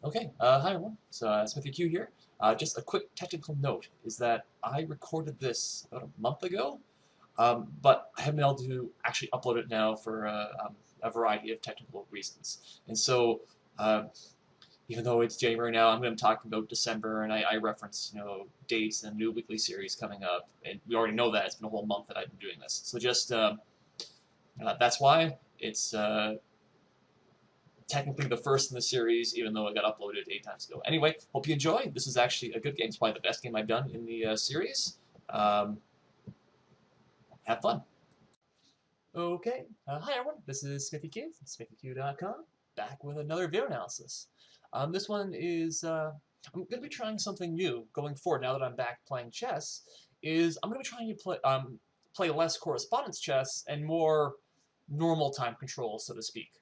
Okay, hi everyone. So SmithyQ here. Just a quick technical note is that I recorded this about a month ago, but I haven't been able to actually upload it now for a variety of technical reasons. And so, uh, even though it's January now, I'm going to talk about December, and I reference dates and a new weekly series coming up, and we already know that it's been a whole month that I've been doing this. So just that's why it's technically the first in the series, even though it got uploaded 8 times ago. Anyway, hope you enjoy. This is actually a good game. It's probably the best game I've done in the series. Um, have fun. Okay, hi everyone. This is SmithyQ, SmithyQ.com, back with another video analysis. This one is, I'm going to be trying something new going forward now that I'm back playing chess, I'm going to be trying to play less correspondence chess and more normal time control, so to speak.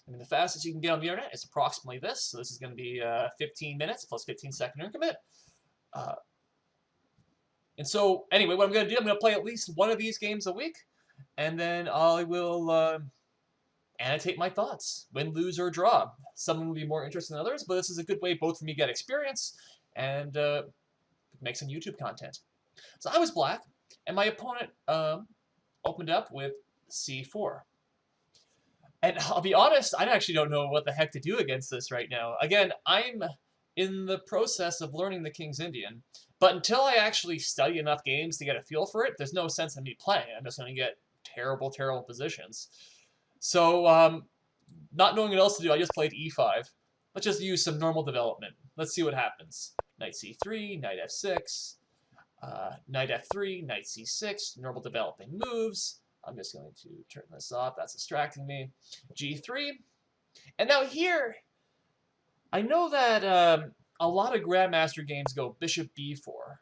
I mean, the fastest you can get on the internet is approximately this, so this is going to be 15 minutes plus 15-second increment. Uh, and so, anyway, what I'm going to do, I'm going to play at least one of these games a week, and then I will annotate my thoughts, win, lose, or draw. Some will be more interesting than others, but this is a good way both for me to get experience and make some YouTube content. So I was black, and my opponent opened up with c4. And I'll be honest, I actually don't know what the heck to do against this right now. Again, I'm in the process of learning the King's Indian, but until I actually study enough games to get a feel for it, there's no sense in me playing. I'm just going to get terrible, terrible positions. So, not knowing what else to do, I just played e5. Let's just use some normal development. Let's see what happens. Knight c3, knight f6, knight f3, knight c6, normal developing moves. I'm just going to turn this off. That's distracting me. g3. And now here, I know that a lot of Grandmaster games go bishop b4.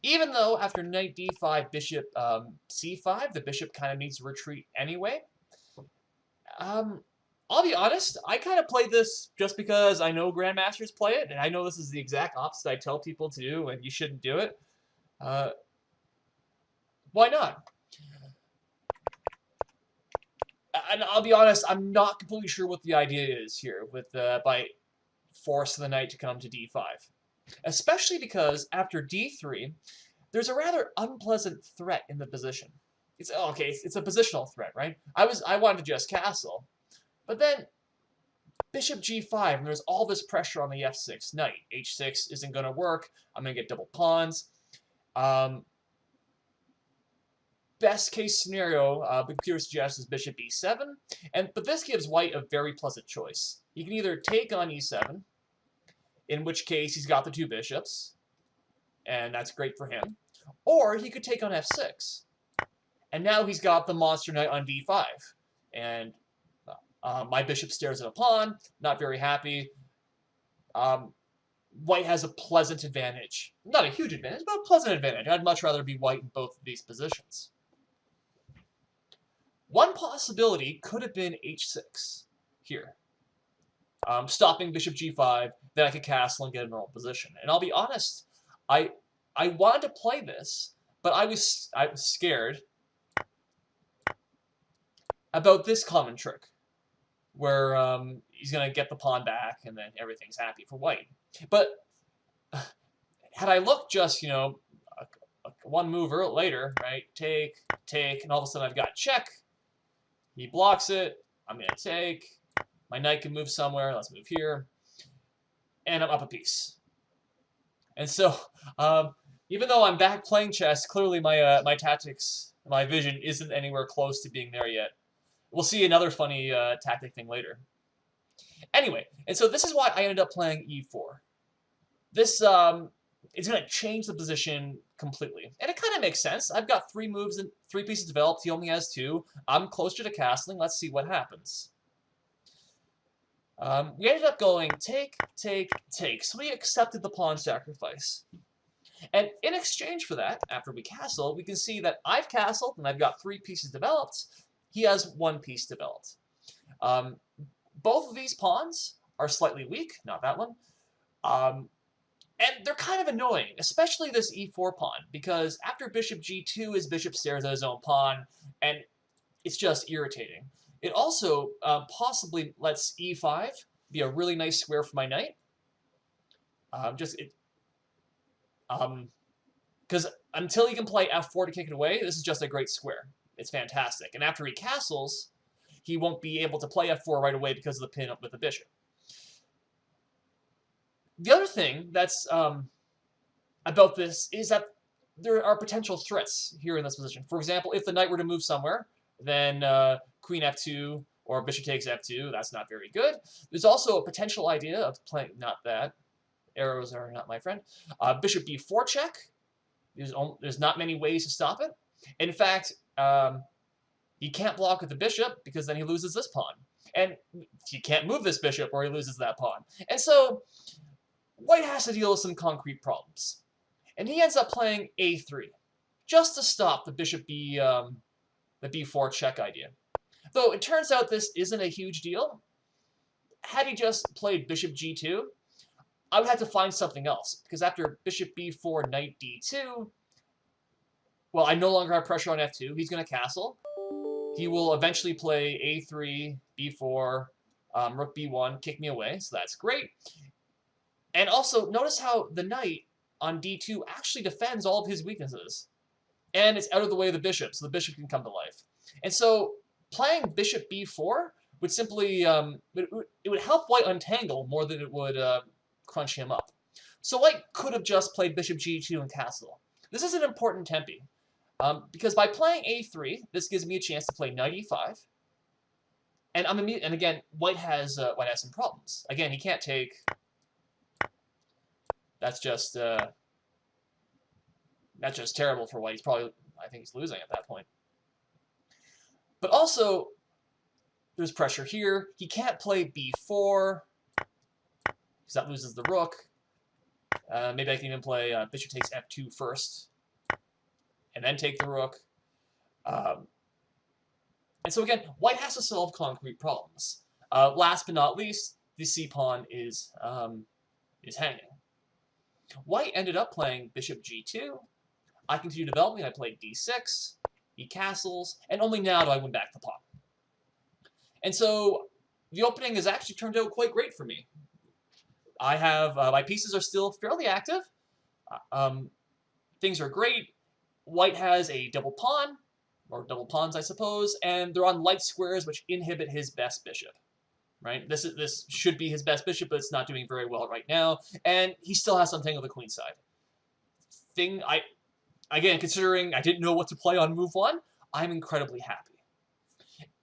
Even though after knight d5, bishop c5, the bishop kind of needs to retreat anyway. I'll be honest, I kind of play this just because I know Grandmasters play it, and I know this is the exact opposite I tell people to do, and you shouldn't do it. Why not? And I'll be honest, I'm not completely sure what the idea is here with by forcing the knight to come to d5. Especially because after d3, there's a rather unpleasant threat in the position. It's okay, it's a positional threat, right? I wanted to just castle, but then bishop g5, and there's all this pressure on the f6 knight. h6 isn't going to work. I'm going to get double pawns. Best case scenario, computer suggests is bishop e7, but this gives white a very pleasant choice. He can either take on e7, in which case he's got the two bishops, and that's great for him, or he could take on f6, and now he's got the monster knight on d5, and my bishop stares at a pawn, not very happy. White has a pleasant advantage. Not a huge advantage, but a pleasant advantage. I'd much rather be white in both of these positions. One possibility could have been h6 here. Stopping bishop g5, then I could castle and get a normal position. And I'll be honest, I wanted to play this, but I was scared about this common trick, where he's going to get the pawn back and then everything's happy for white. But had I looked just, one move later, right, take, and all of a sudden I've got check, he blocks it, I'm going to take, my knight can move somewhere, let's move here, and I'm up a piece. And so, even though I'm back playing chess, clearly my tactics, my vision isn't anywhere close to being there yet. We'll see another funny tactic thing later. Anyway, and so this is why I ended up playing e4. This it's going to change the position completely. And it kind of makes sense. I've got 3 moves and 3 pieces developed. He only has 2. I'm closer to castling. Let's see what happens. We ended up going take, take, take. So we accepted the pawn sacrifice. And in exchange for that, after we castle, we can see that I've castled and I've got 3 pieces developed. He has 1 piece developed. Both of these pawns are slightly weak, not that one. And they're kind of annoying, especially this e4 pawn, because after bishop g2, his bishop stares at his own pawn, and it's just irritating. It also possibly lets e5 be a really nice square for my knight. Because until he can play f4 to kick it away, this is just a great square. It's fantastic. And after he castles, he won't be able to play f4 right away because of the pin up with the bishop. The other thing that's about this is that there are potential threats here in this position. For example, if the knight were to move somewhere, then queen f2 or bishop takes f2, that's not very good. There's also a potential idea of playing, not that, arrows are not my friend, bishop b4 check. There's not many ways to stop it. In fact, he can't block with the bishop because then he loses this pawn. And he can't move this bishop or he loses that pawn. And so white has to deal with some concrete problems. And he ends up playing a3 just to stop the bishop the b4 check idea. Though it turns out this isn't a huge deal. Had he just played bishop g2, I would have to find something else, because after bishop b4, knight d2, well, I no longer have pressure on f2. He's going to castle. He will eventually play a3, b4, rook b1, kick me away, so that's great. And also, notice how the knight on d2 actually defends all of his weaknesses. And it's out of the way of the bishop, so the bishop can come to life. And so, playing bishop b4 would simply, it would help white untangle more than it would crunch him up. So white could have just played bishop g2 and castle. This is an important tempi, because by playing a3, this gives me a chance to play knight e5. And and again, white has some problems. Again, he can't take. That's just terrible for white. He's probably, I think he's losing at that point. But also, there's pressure here. He can't play b4 because that loses the rook. Maybe I can even play bishop takes f2 first, and then take the rook. And so again, white has to solve concrete problems. Last but not least, the c-pawn is hanging. White ended up playing bishop g2. I continue developing. I played d6. He castles, and only now do I win back the pawn. And so the opening has actually turned out quite great for me. I have my pieces are still fairly active. Things are great. White has a double pawn, or double pawns, I suppose, and they're on light squares which inhibit his best bishop. Right? This should be his best bishop, but it's not doing very well right now, and he still has something on the queen side. Again, considering I didn't know what to play on move 1, I'm incredibly happy.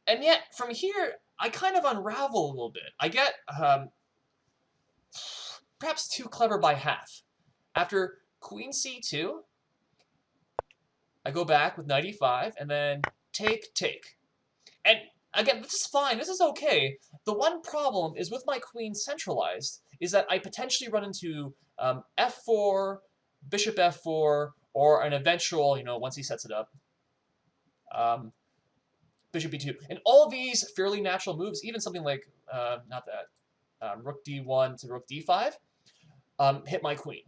And yet, from here, I kind of unravel a little bit. I get perhaps too clever by half. After queen c2, I go back with knight e5, and then take, take. And again, this is fine, this is okay. The one problem is with my queen centralized, is that I potentially run into f4, bishop f4, or an eventual, once he sets it up, bishop b2. And all these fairly natural moves, even something like, rook d1 to rook d5, hit my queen.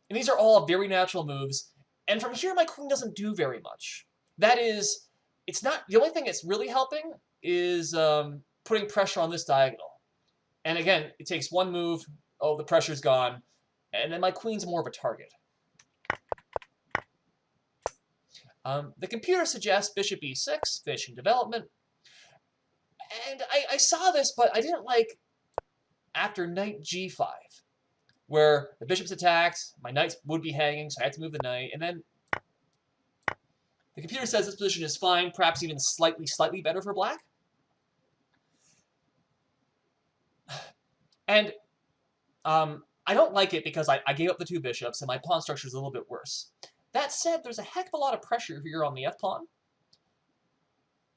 And these are all very natural moves. And from here, my queen doesn't do very much. That is, it's not, the only thing it's really helping is putting pressure on this diagonal. And again, it takes one move, oh, the pressure's gone, and then my queen's more of a target. The computer suggests bishop e6, finishing development. And I saw this, but I didn't like after knight g5, where the bishop's attacked, my knight would be hanging, so I had to move the knight, and then the computer says this position is fine, perhaps even slightly better for black. And I don't like it because I gave up the two bishops, and my pawn structure is a little bit worse. That said, there's a heck of a lot of pressure here on the f-pawn.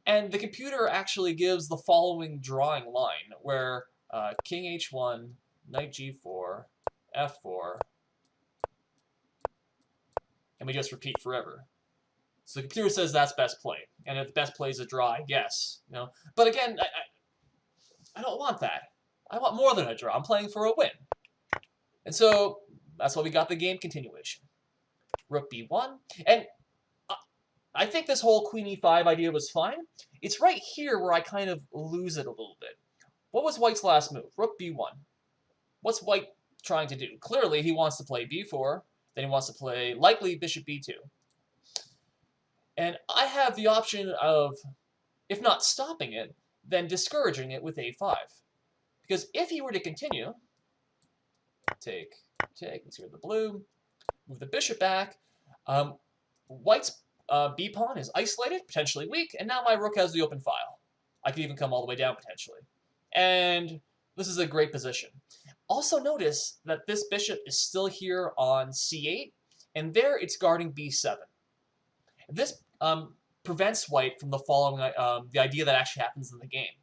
And the computer actually gives the following drawing line, where king h1, knight g4, f4, and we just repeat forever. So the computer says that's best play, and if best play is a draw, I guess. But again, I don't want that. I want more than a draw. I'm playing for a win. And so that's why we got the game continuation. Rook b1, and I think this whole queen e5 idea was fine. It's right here where I kind of lose it a little bit. What was white's last move? Rook b1. What's white trying to do? Clearly, he wants to play b4. Then he wants to play, likely, bishop b2. And I have the option of, if not stopping it, then discouraging it with a5. Because if he were to continue, take, let's get rid of the blue, move the bishop back, white's b-pawn is isolated, potentially weak, and now my rook has the open file. I could even come all the way down, potentially. And this is a great position. Also notice that this bishop is still here on c8, and there it's guarding b7. This prevents white from the following, the idea that actually happens in the game.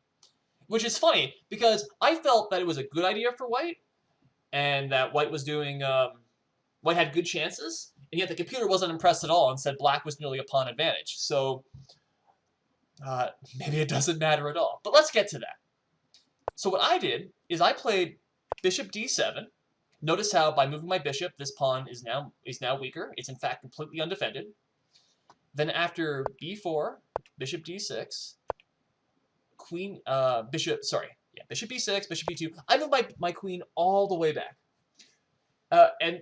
Which is funny, because I felt that it was a good idea for white, and that white was doing, white had good chances, and yet the computer wasn't impressed at all and said black was nearly a pawn advantage. So, maybe it doesn't matter at all. But let's get to that. So what I did is I played bishop d7. Notice how by moving my bishop, this pawn is now weaker. It's in fact completely undefended. Then after b4, bishop d6, bishop b6, bishop b2. I moved my queen all the way back. And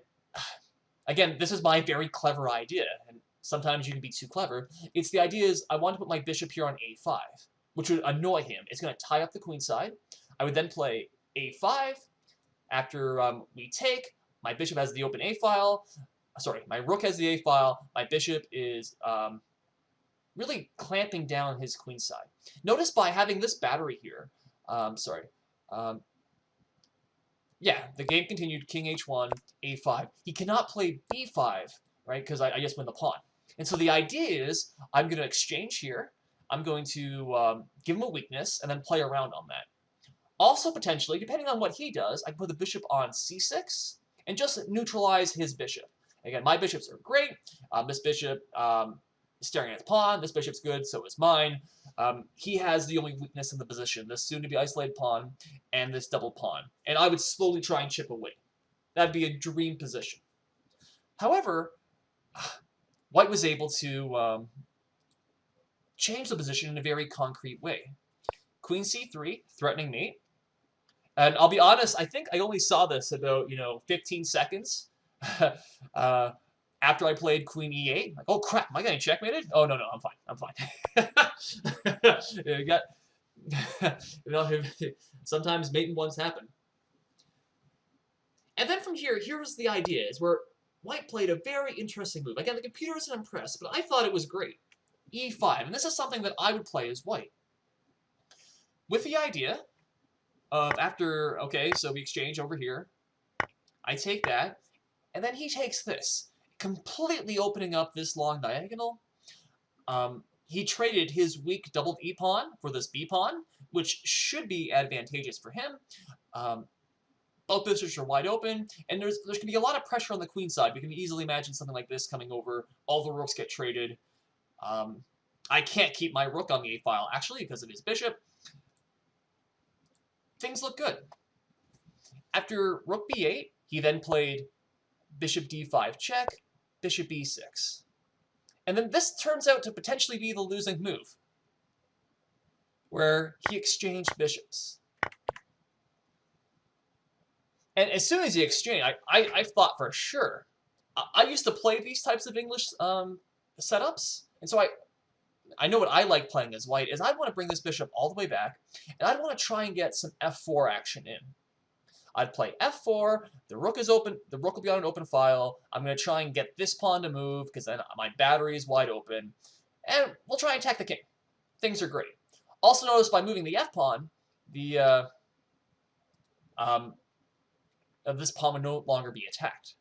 again, this is my very clever idea, and sometimes you can be too clever. It's the idea is I want to put my bishop here on a5, which would annoy him. It's going to tie up the queen side. I would then play a5. After we take, my bishop has the open a file. Sorry, my rook has the a file. My bishop is really clamping down his queen side. Notice by having this battery here, yeah, the game continued, king h1, a5. He cannot play b5, right, because I just win the pawn. And so the idea is I'm going to exchange here. I'm going to give him a weakness and then play around on that. Also, potentially, depending on what he does, I can put the bishop on c6 and just neutralize his bishop. Again, my bishops are great. This bishop is staring at the pawn. This bishop's good, so is mine. He has the only weakness in the position, this soon-to-be isolated pawn and this double pawn. And I would slowly try and chip away. That'd be a dream position. However, white was able to change the position in a very concrete way. Queen c3, threatening mate. And I'll be honest, I think I only saw this about, 15 seconds after I played queen e8. Like, oh crap, am I getting checkmated? Oh, no, I'm fine. Sometimes mating ones happen. And then from here, here's the idea, is where white played a very interesting move. Again, the computer isn't impressed, but I thought it was great. e5, and this is something that I would play as white. With the idea of after, okay, so we exchange over here. I take that, and then he takes this, completely opening up this long diagonal. He traded his weak doubled e-pawn for this b-pawn, which should be advantageous for him. Both bishops are wide open, and there's going to be a lot of pressure on the queen side. We can easily imagine something like this coming over. All the rooks get traded. I can't keep my rook on the a-file, actually, because of his bishop. Things look good. After rook b8, he then played bishop d5 check, bishop b6. And then this turns out to potentially be the losing move, where he exchanged bishops. And as soon as he exchanged, I thought for sure. I used to play these types of English setups, and so I know what I like playing as white is I want to bring this bishop all the way back, and I'd want to try and get some f4 action in. I'd play f4, the rook is open, the rook will be on an open file, I'm going to try and get this pawn to move, because then my battery is wide open, and we'll try and attack the king. Things are great. Also notice by moving the f-pawn, this pawn would no longer be attacked.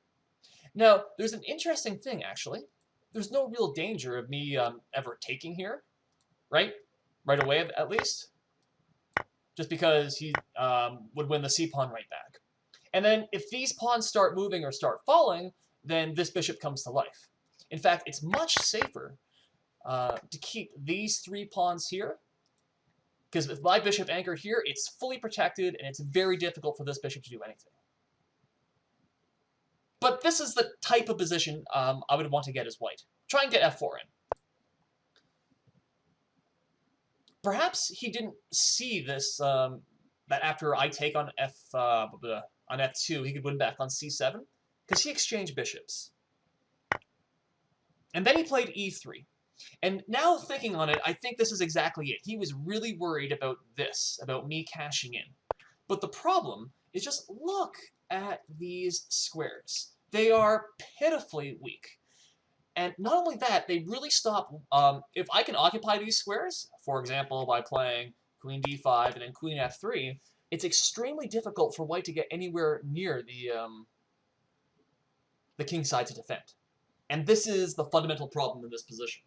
Now, there's an interesting thing, actually. There's no real danger of me ever taking here, right? Right away, at least. Just because he would win the c-pawn right back. And then if these pawns start moving or start falling, then this bishop comes to life. In fact, it's much safer to keep these three pawns here, because with my bishop anchored here, it's fully protected, and it's very difficult for this bishop to do anything. But this is the type of position I would want to get as white. Try and get f4 in. Perhaps he didn't see this that after I take on on f2, he could win back on c7, because he exchanged bishops. And then he played e3. And now thinking on it, I think this is exactly it. He was really worried about this, about me cashing in. But the problem is just look at these squares. They are pitifully weak. And not only that, they really stop, if I can occupy these squares, for example, by playing queen d5 and then queen f3, it's extremely difficult for white to get anywhere near the king side to defend. And this is the fundamental problem in this position.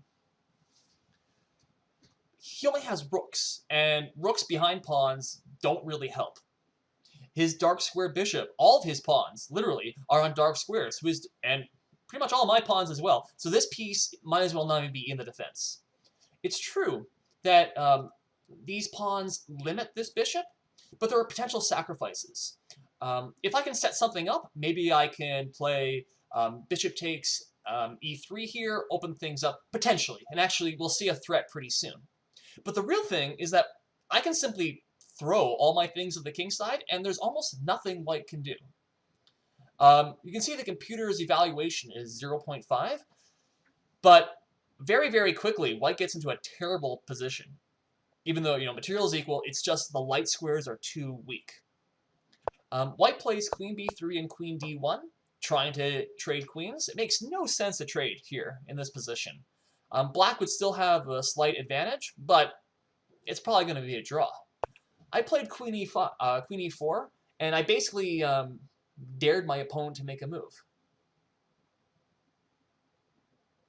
He only has rooks, and rooks behind pawns don't really help. His dark square bishop, all of his pawns, literally, are on dark squares, and pretty much all of my pawns as well. So this piece might as well not even be in the defense. It's true that these pawns limit this bishop, but there are potential sacrifices. If I can set something up, maybe I can play bishop takes e3 here, open things up, potentially. And actually, we'll see a threat pretty soon. But the real thing is that I can simply throw all my things at the king side, and there's almost nothing white can do. You can see the computer's evaluation is 0.5, but very, very quickly, white gets into a terrible position. Even though, material is equal, it's just the light squares are too weak. White plays queen b3 and queen d1, trying to trade queens. It makes no sense to trade here in this position. Black would still have a slight advantage, but it's probably going to be a draw. I played queen e4, and I basically dared my opponent to make a move.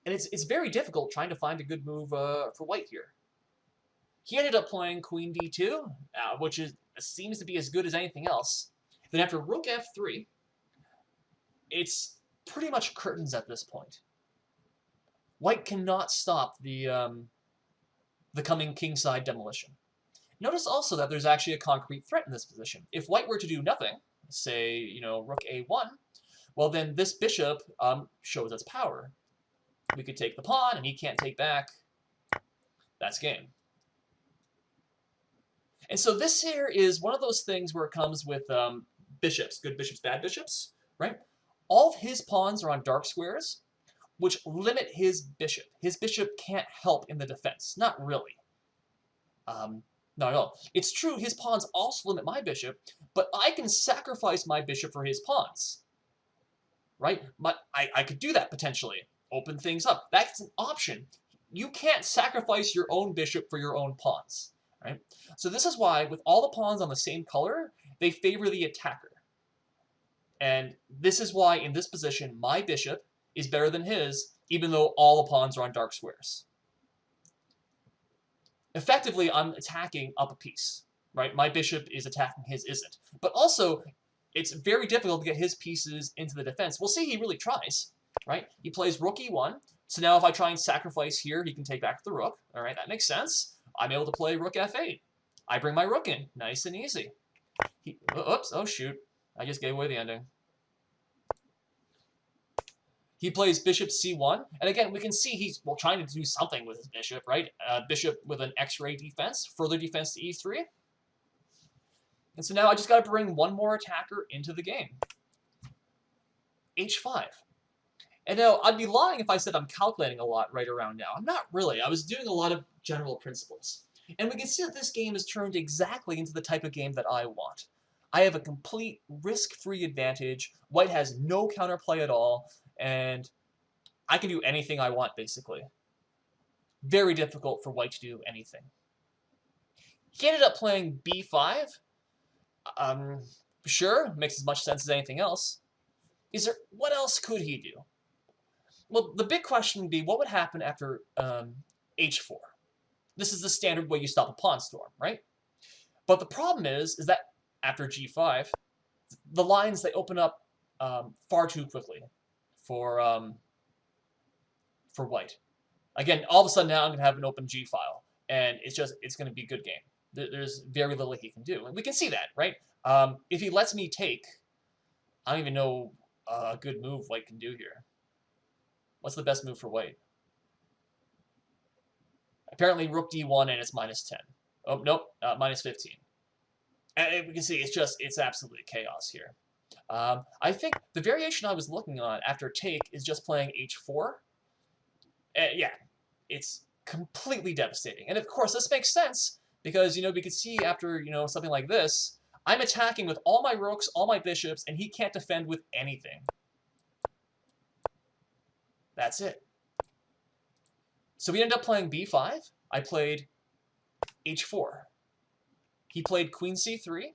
And it's very difficult trying to find a good move for white here. He ended up playing queen d2, which seems to be as good as anything else. Then after rook f3, it's pretty much curtains at this point. White cannot stop the coming kingside demolition. Notice also that there's actually a concrete threat in this position. If white were to do nothing, say, rook a1, well then this bishop shows its power. We could take the pawn, and he can't take back. That's game. And so this here is one of those things where it comes with bishops, good bishops, bad bishops, right? All of his pawns are on dark squares, which limit his bishop. His bishop can't help in the defense. Not really. Not at all. It's true, his pawns also limit my bishop, but I can sacrifice my bishop for his pawns. Right? But I could do that potentially. Open things up. That's an option. You can't sacrifice your own bishop for your own pawns. Right? So this is why, with all the pawns on the same color, they favor the attacker. And this is why, in this position, my bishop is better than his, even though all the pawns are on dark squares. Effectively, I'm attacking up a piece, right? My bishop is attacking, his isn't. But also, it's very difficult to get his pieces into the defense. We'll see he really tries, right? He plays rook e1. So now if I try and sacrifice here, he can take back the rook. All right, that makes sense. I'm able to play rook f8. I bring my rook in. Nice and easy. Oops, oh shoot. I just gave away the ending. He plays bishop c1, and again, we can see he's trying to do something with his bishop, right? Bishop with an X-ray defense, further defense to e3. And so now I just got to bring one more attacker into the game. h5. And now, I'd be lying if I said I'm calculating a lot right around now. I'm not really. I was doing a lot of general principles. And we can see that this game is turned exactly into the type of game that I want. I have a complete risk-free advantage. White has no counterplay at all. And I can do anything I want, basically. Very difficult for white to do anything. He ended up playing b5. Sure, makes as much sense as anything else. What else could he do? Well, the big question would be, what would happen after h4? This is the standard way you stop a pawn storm, right? But the problem is that after g5, the lines, they open up far too quickly for white. Again, all of a sudden now I'm going to have an open g file, and it's going to be a good game. There's very little he can do, and we can see that, right? If he lets me take, I don't even know a good move white can do here. What's the best move for white? Apparently rook d1, and it's -10. Oh, nope, -15. And we can see it's absolutely chaos here. I think the variation I was looking on after take is just playing h4. Yeah, it's completely devastating. And of course, this makes sense because, we could see after, something like this, I'm attacking with all my rooks, all my bishops, and he can't defend with anything. That's it. So we ended up playing b5. I played h4. He played queen c3.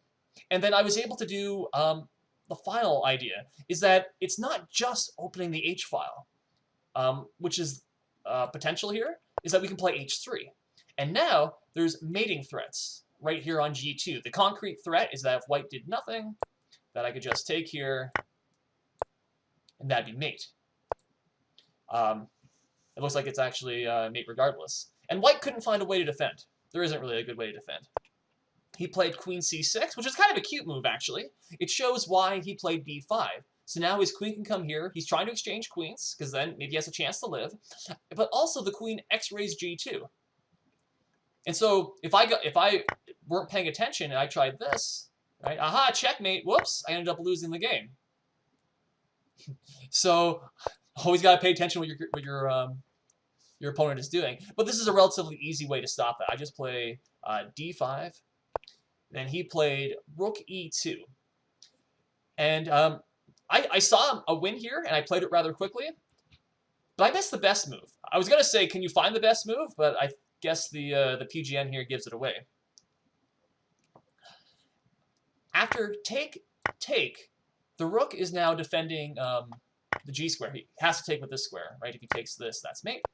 And then I was able to do the final idea, is that it's not just opening the h file, which is potential here, is that we can play h3. And now there's mating threats right here on g2. The concrete threat is that if white did nothing, that I could just take here, and that'd be mate. It looks like it's actually mate regardless. And white couldn't find a way to defend. There isn't really a good way to defend. He played queen c6, which is kind of a cute move, actually. It shows why he played b5. So now his queen can come here. He's trying to exchange queens, because then maybe he has a chance to live. But also the queen x-rays g2. And so if I weren't paying attention and I tried this, right? Aha, checkmate. Whoops, I ended up losing the game. So always got to pay attention what your opponent is doing. But this is a relatively easy way to stop that. I just play d5. Then he played rook e2. And I saw a win here, and I played it rather quickly. But I missed the best move. I was going to say, can you find the best move? But I guess the PGN here gives it away. After take, the rook is now defending the g square. He has to take with this square, right? If he takes this, that's mate.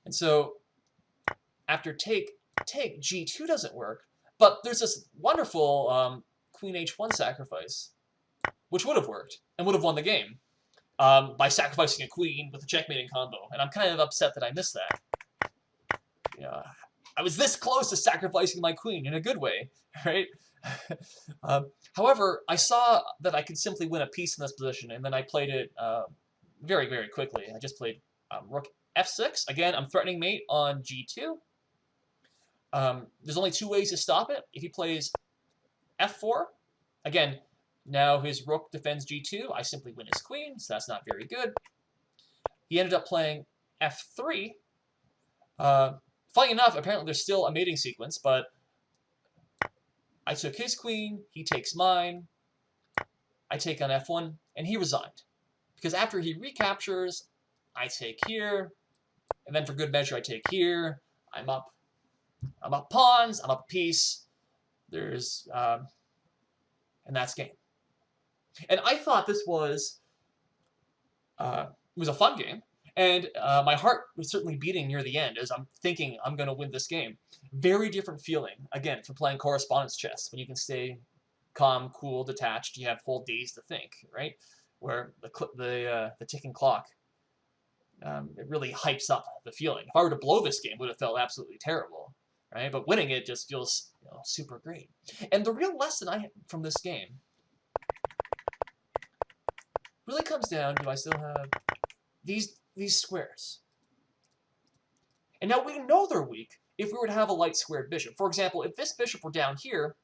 And so after take, g2 doesn't work. But there's this wonderful queen h1 sacrifice, which would have worked and would have won the game by sacrificing a queen with a checkmating combo. And I'm kind of upset that I missed that. I was this close to sacrificing my queen in a good way, right? However, I saw that I could simply win a piece in this position, and then I played it very, very quickly. I just played rook f6. Again, I'm threatening mate on g2. There's only two ways to stop it. If he plays f4, again, now his rook defends g2. I simply win his queen, so that's not very good. He ended up playing f3. Funny enough, apparently there's still a mating sequence, but I took his queen, he takes mine, I take on f1, and he resigned. Because after he recaptures, I take here, and then for good measure I take here. I'm up pawns, I'm up a piece. There's, and that's game. And I thought this was a fun game. And my heart was certainly beating near the end as I'm thinking I'm going to win this game. Very different feeling, again, from playing correspondence chess, when you can stay calm, cool, detached. You have whole days to think, right? Where the ticking clock, it really hypes up the feeling. If I were to blow this game, it would have felt absolutely terrible, right? But winning it just feels super great. And the real lesson I had from this game really comes down to I still have these squares. And now we know they're weak if we were to have a light squared bishop. For example, if this bishop were down here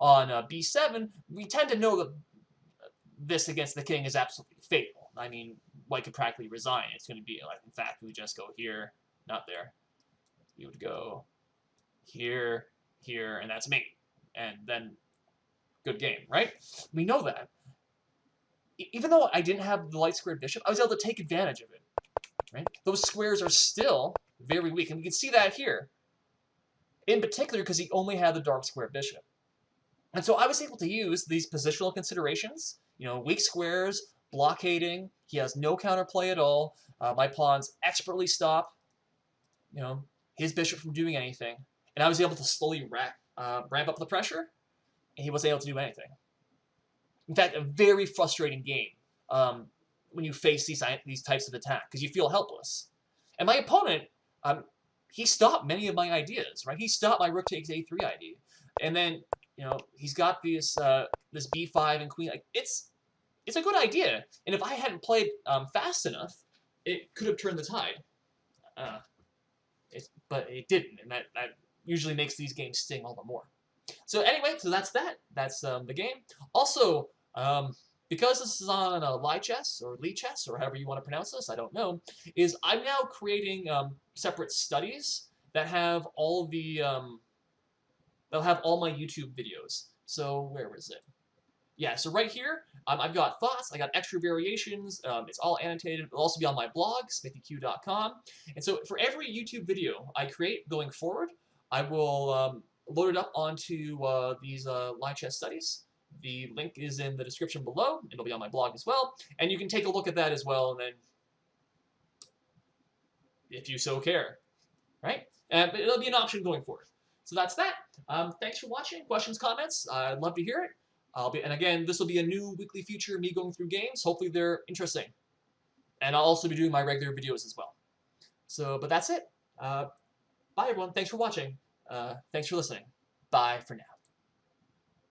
on b7, we tend to know that this against the king is absolutely fatal. I mean, white could practically resign. It's going to be like, in fact, we would just go here, not there. We would go here, here, and that's mate. And then good game, right? We know that. Even though I didn't have the light squared bishop, I was able to take advantage of it. Right? Those squares are still very weak, and we can see that here. In particular, because he only had the dark square bishop. And so I was able to use these positional considerations, weak squares, blockading. He has no counterplay at all. My pawns expertly stop, his bishop from doing anything. And I was able to slowly ramp up the pressure, and he wasn't able to do anything. In fact, a very frustrating game when you face these types of attack, because you feel helpless. And my opponent, he stopped many of my ideas, right? He stopped my rook takes a3 idea. And then, he's got this b5 and queen. Like, it's a good idea. And if I hadn't played fast enough, it could have turned the tide. But it didn't, and that usually makes these games sting all the more. So anyway, so that's that. That's the game. Also, because this is on Lichess or Lichess or however you want to pronounce this, I don't know, is I'm now creating separate studies that have all the they'll have all my YouTube videos. So where is it? Yeah, so right here, I've got thoughts, I got extra variations, it's all annotated. It'll also be on my blog, SmithyQ.com. And so for every YouTube video I create going forward, I will load it up onto these Lichess studies. The link is in the description below. It'll be on my blog as well. And you can take a look at that as well, and then, if you so care, right? But it'll be an option going forward. So that's that. Thanks for watching. Questions, comments? I'd love to hear it. And again, this will be a new weekly feature, me going through games. Hopefully they're interesting. And I'll also be doing my regular videos as well. So, but that's it. Bye everyone. Thanks for watching. Thanks for listening. Bye for now.